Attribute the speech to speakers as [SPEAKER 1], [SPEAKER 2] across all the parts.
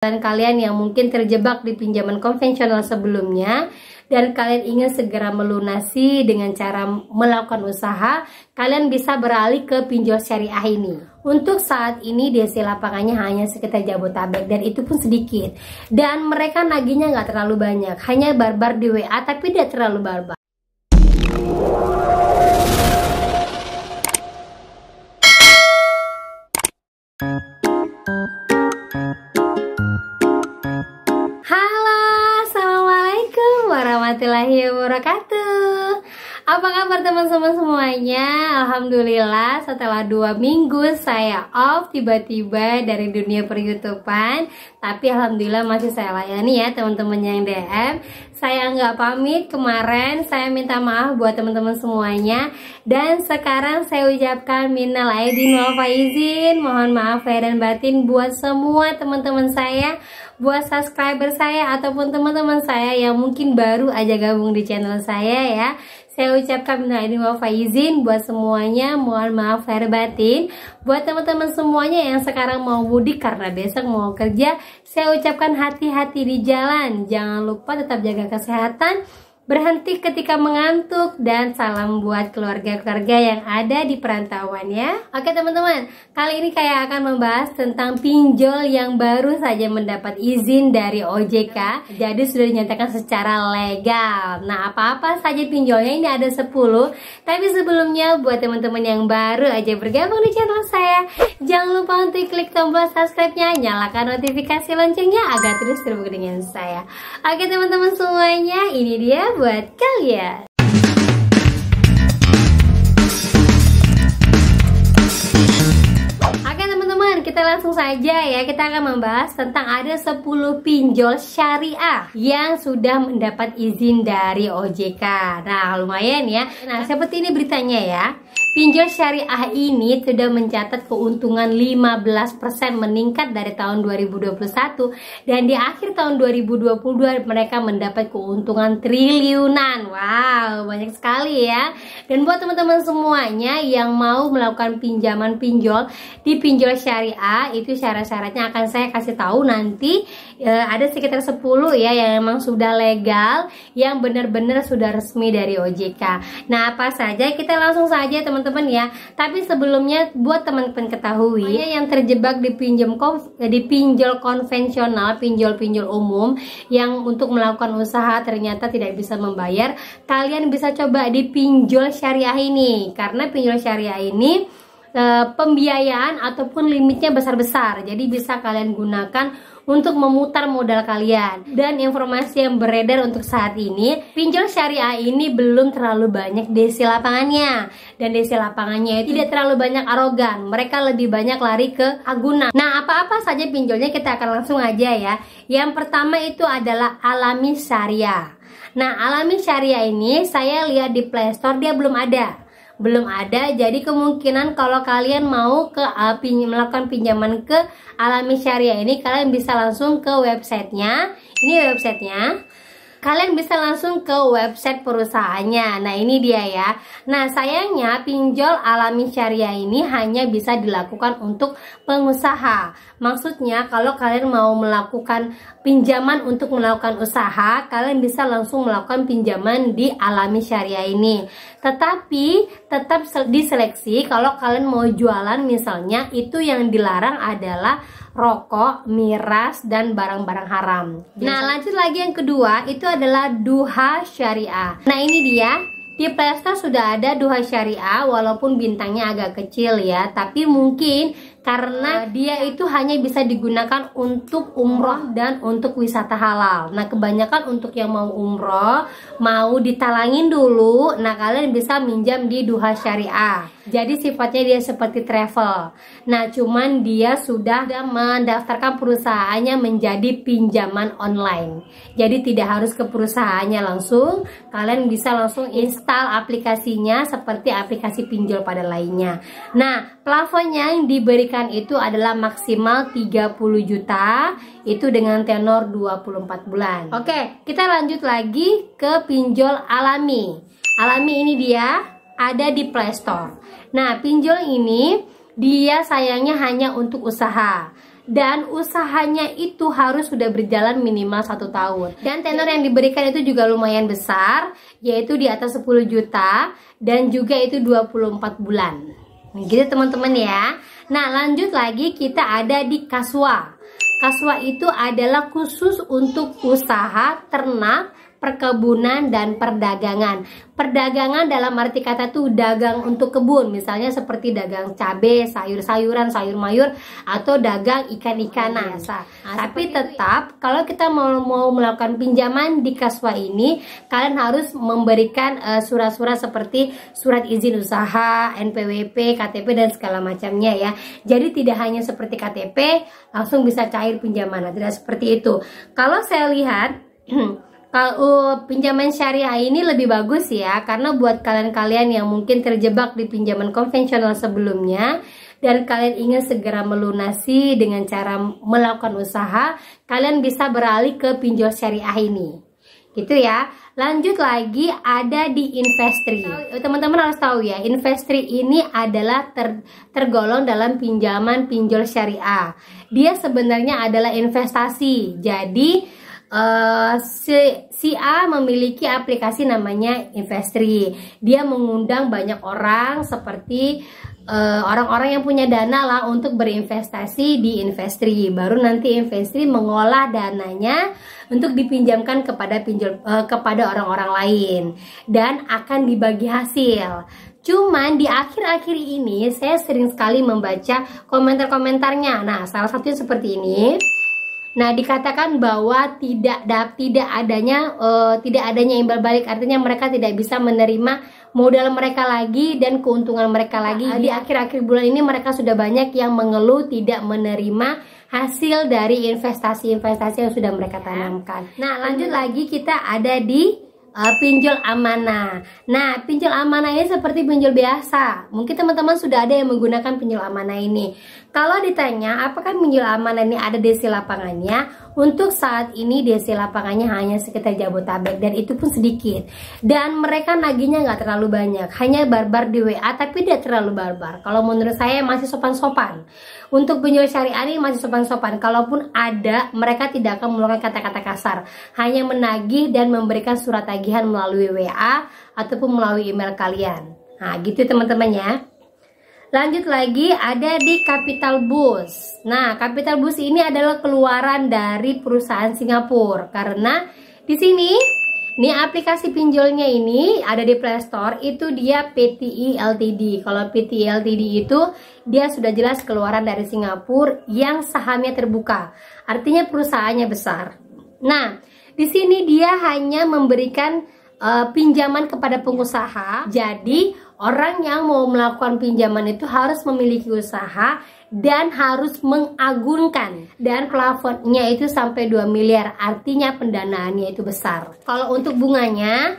[SPEAKER 1] Dan kalian yang mungkin terjebak di pinjaman konvensional sebelumnya dan kalian ingin segera melunasi dengan cara melakukan usaha, kalian bisa beralih ke pinjol syariah ini. Untuk saat ini DC lapangannya hanya sekitar Jabodetabek dan itu pun sedikit. Dan mereka nagihnya nggak terlalu banyak, hanya barbar di WA tapi tidak terlalu barbar. Halo, assalamualaikum warahmatullahi wabarakatuh. Apa kabar teman-teman semuanya? Alhamdulillah setelah 2 minggu saya off tiba-tiba dari dunia per-YouTubean, tapi alhamdulillah masih saya layani ya teman-teman yang DM. Saya nggak pamit kemarin, saya minta maaf buat teman-teman semuanya. Dan sekarang saya ucapkan minal aidin wal faizin, mohon maaf lahir dan batin buat semua teman-teman saya, buat subscriber saya ataupun teman-teman saya yang mungkin baru aja gabung di channel saya ya. Saya ucapkan minal aidin wal faizin buat semuanya, mohon maaf lahir batin. Buat teman-teman semuanya yang sekarang mau mudik karena besok mau kerja, saya ucapkan hati-hati di jalan. Jangan lupa tetap jaga kesehatan, berhenti ketika mengantuk, dan salam buat keluarga-keluarga yang ada di perantauan ya. Oke teman-teman, kali ini saya akan membahas tentang pinjol yang baru saja mendapat izin dari OJK. Jadi sudah dinyatakan secara legal. Nah, apa-apa saja pinjolnya, ini ada 10. Tapi sebelumnya buat teman-teman yang baru aja bergabung di channel saya, jangan lupa untuk klik tombol subscribe-nya, nyalakan notifikasi loncengnya agar terus terhubung dengan saya. Oke teman-teman semuanya, ini dia buat kalian. Oke teman-teman, kita langsung saja ya. Kita akan membahas tentang ada 10 pinjol syariah yang sudah mendapat izin dari OJK. Nah, lumayan ya. Nah, seperti ini beritanya ya. Pinjol syariah ini sudah mencatat keuntungan 15% meningkat dari tahun 2021, dan di akhir tahun 2022 mereka mendapat keuntungan triliunan. Wow, banyak sekali ya. Dan buat teman-teman semuanya yang mau melakukan pinjaman pinjol di pinjol syariah, itu syarat-syaratnya akan saya kasih tahu nanti. Ada sekitar 10 ya yang memang sudah legal, yang benar-benar sudah resmi dari OJK. Nah, apa saja? Kita langsung saja teman-teman ya. Tapi sebelumnya buat teman-teman ketahui yang terjebak di pinjol konvensional, pinjol umum yang untuk melakukan usaha ternyata tidak bisa membayar, kalian bisa coba di pinjol syariah ini. Karena pinjol syariah ini pembiayaan ataupun limitnya besar-besar, jadi bisa kalian gunakan untuk memutar modal kalian. Dan informasi yang beredar untuk saat ini, pinjol syariah ini belum terlalu banyak DC lapangannya, dan DC lapangannya itu tidak terlalu banyak arogan, mereka lebih banyak lari ke agunan. Nah, apa-apa saja pinjolnya kita akan langsung aja ya. Yang pertama itu adalah Alami Syariah. Nah, Alami Syariah ini saya lihat di Play Store dia belum ada, jadi kemungkinan kalau kalian mau ke melakukan pinjaman ke Alami Syariah ini, kalian bisa langsung ke websitenya. Ini websitenya. Kalian bisa langsung ke website perusahaannya. Nah, ini dia ya. Nah, sayangnya pinjol Alami Syariah ini hanya bisa dilakukan untuk pengusaha. Maksudnya kalau kalian mau melakukan pinjaman untuk melakukan usaha, kalian bisa langsung melakukan pinjaman di Alami Syariah ini. Tetapi tetap diseleksi kalau kalian mau jualan misalnya, itu yang dilarang adalah rokok, miras, dan barang-barang haram. Nah, lanjut lagi yang kedua, itu adalah Duha Syariah. Nah, ini dia. Di Play Store sudah ada Duha Syariah, walaupun bintangnya agak kecil ya, tapi mungkin karena dia itu hanya bisa digunakan untuk umroh dan untuk wisata halal. Nah, kebanyakan untuk yang mau umroh, mau ditalangin dulu, nah kalian bisa minjam di Duha Syariah. Jadi sifatnya dia seperti travel. Nah, cuman dia sudah mendaftarkan perusahaannya menjadi pinjaman online. Jadi tidak harus ke perusahaannya langsung, kalian bisa langsung install aplikasinya seperti aplikasi pinjol pada lainnya. Nah, plafon yang diberikan itu adalah maksimal 30 juta, itu dengan tenor 24 bulan. Oke, kita lanjut lagi ke pinjol Alami. Alami ini dia ada di Play Store. Nah, pinjol ini dia sayangnya hanya untuk usaha. dan usahanya itu harus sudah berjalan minimal 1 tahun. Dan tenor yang diberikan itu juga lumayan besar, yaitu di atas 10 juta dan juga itu 24 bulan. Nah, gitu teman-teman ya. Nah, lanjut lagi kita ada di Kaswa. Kaswa itu adalah khusus untuk usaha ternak, perkebunan, dan perdagangan. Perdagangan dalam arti kata tuh dagang untuk kebun, misalnya seperti dagang cabai, sayur-sayuran, sayur mayur, atau dagang ikan-ikanan. Tapi tetap kalau kita mau melakukan pinjaman di Kaswa ini, kalian harus memberikan surat-surat seperti surat izin usaha, NPWP, KTP, dan segala macamnya ya. Jadi tidak hanya seperti KTP langsung bisa cair pinjaman, tidak seperti itu. Kalau saya lihat kalau pinjaman syariah ini lebih bagus ya, karena buat kalian-kalian yang mungkin terjebak di pinjaman konvensional sebelumnya dan kalian ingin segera melunasi dengan cara melakukan usaha, kalian bisa beralih ke pinjol syariah ini. Gitu ya. Lanjut lagi ada di Investri. Teman-teman harus tahu ya, Investri ini adalah tergolong dalam pinjaman pinjol syariah. Dia sebenarnya adalah investasi. Jadi si A memiliki aplikasi namanya Investri. Dia mengundang banyak orang seperti orang-orang yang punya dana lah untuk berinvestasi di Investri. Baru nanti Investri mengolah dananya untuk dipinjamkan kepada orang-orang lain dan akan dibagi hasil. Cuman di akhir-akhir ini saya sering sekali membaca komentar-komentarnya. Nah, salah satunya seperti ini. Nah, dikatakan bahwa tidak adanya imbal balik, artinya mereka tidak bisa menerima modal mereka lagi dan keuntungan mereka lagi. Di akhir-akhir bulan ini mereka sudah banyak yang mengeluh tidak menerima hasil dari investasi-investasi yang sudah mereka tanamkan. Nah, lanjut lagi kita ada di pinjol amanah. Nah, pinjol amanah ini seperti pinjol biasa. Mungkin teman-teman sudah ada yang menggunakan pinjol amanah ini. Kalau ditanya apakah pinjol amanah ini ada DC lapangannya, untuk saat ini DC lapangannya hanya sekitar Jabodetabek dan itu pun sedikit. Dan mereka nagihnya nggak terlalu banyak, hanya barbar di WA tapi tidak terlalu barbar. Kalau menurut saya masih sopan-sopan. Untuk pinjol syariah ini masih sopan-sopan. Kalaupun ada, mereka tidak akan melakukan kata-kata kasar, hanya menagih dan memberikan surat tagihan melalui WA ataupun melalui email kalian. Nah, gitu teman-teman ya. Lanjut lagi ada di Capital Bus. Nah, Capital Bus ini adalah keluaran dari perusahaan Singapura karena di sini nih aplikasi pinjolnya ini ada di Play Store, itu dia PTI Ltd. Kalau PTI Ltd itu dia sudah jelas keluaran dari Singapura yang sahamnya terbuka. Artinya perusahaannya besar. Nah, di sini dia hanya memberikan pinjaman kepada pengusaha. Jadi orang yang mau melakukan pinjaman itu harus memiliki usaha dan harus mengagunkan, dan plafonnya itu sampai 2 miliar, artinya pendanaannya itu besar. Kalau untuk bunganya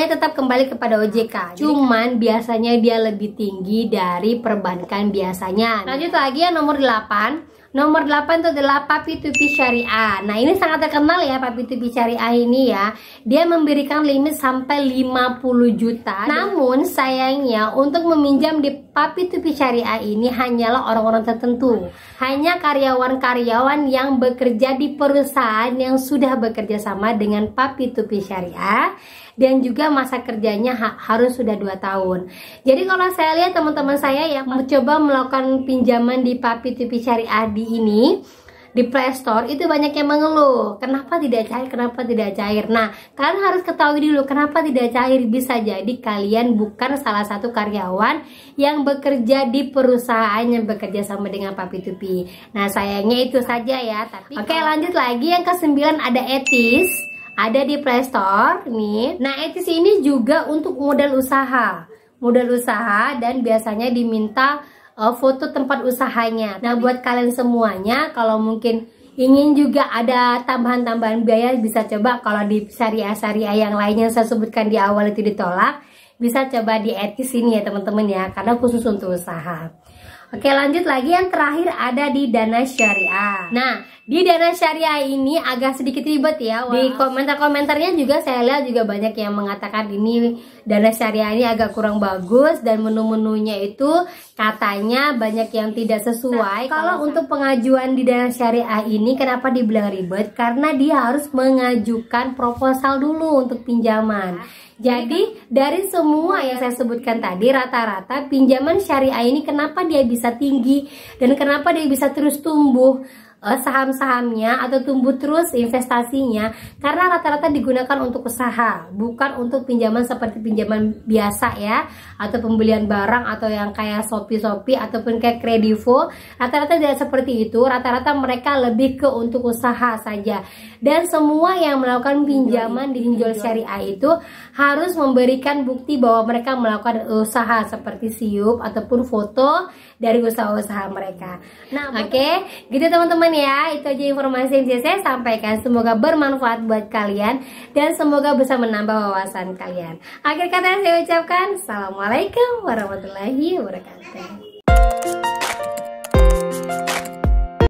[SPEAKER 1] tetap kembali kepada OJK, cuman biasanya dia lebih tinggi dari perbankan biasanya. Lanjut lagi yang nomor 8. Nomor 8 itu adalah Papi Tupi Syariah. Nah, ini sangat terkenal ya Papi Tupi Syariah ini ya. Dia memberikan limit sampai 50 juta. Namun sayangnya untuk meminjam di Papi Tupi Syariah ini hanyalah orang-orang tertentu. Hanya karyawan-karyawan yang bekerja di perusahaan yang sudah bekerja sama dengan Papi Tupi Syariah. Dan juga masa kerjanya harus sudah 2 tahun. Jadi kalau saya lihat teman-teman saya yang mencoba melakukan pinjaman di Papi Tupi Syariah di Play Store, itu banyak yang mengeluh, kenapa tidak cair. Nah, kalian harus ketahui dulu kenapa tidak cair. Bisa jadi kalian bukan salah satu karyawan yang bekerja di perusahaan yang bekerja sama dengan Papi Tupi. Nah, sayangnya itu saja ya. Oke, lanjut lagi yang ke-9 ada Etis. Ada di Play Store nih. Nah, Etis ini juga untuk modal usaha dan biasanya diminta foto tempat usahanya. Nah, buat kalian semuanya kalau mungkin ingin juga ada tambahan-tambahan biaya, bisa coba kalau di syariah yang lain yang saya sebutkan di awal itu ditolak, bisa coba di Etis ini ya teman-teman ya, karena khusus untuk usaha. Oke, lanjut lagi yang terakhir ada di Dana Syariah. Nah, di Dana Syariah ini agak sedikit ribet ya. Di komentar-komentarnya juga saya lihat juga banyak yang mengatakan ini Dana Syariah ini agak kurang bagus dan menu-menunya itu katanya banyak yang tidak sesuai. Kalau untuk pengajuan di dana syariah ini kenapa dibilang ribet? Karena dia harus mengajukan proposal dulu untuk pinjaman. Jadi dari semua yang saya sebutkan tadi, rata-rata pinjaman syariah ini kenapa dia bisa tinggi dan kenapa dia bisa terus tumbuh saham-sahamnya atau tumbuh terus investasinya, karena rata-rata digunakan untuk usaha, bukan untuk pinjaman seperti pinjaman biasa ya, atau pembelian barang atau yang kayak Shopee ataupun kayak Kredivo. Rata-rata tidak seperti itu, rata-rata mereka lebih ke untuk usaha saja. Dan semua yang melakukan pinjaman di pinjol syariah itu harus memberikan bukti bahwa mereka melakukan usaha seperti siup ataupun foto dari usaha-usaha mereka. Nah, oke, gitu teman-teman ya. Itu aja informasi yang bisa saya sampaikan. Semoga bermanfaat buat kalian dan semoga bisa menambah wawasan kalian. Akhir kata saya ucapkan, Assalamualaikum warahmatullahi wabarakatuh.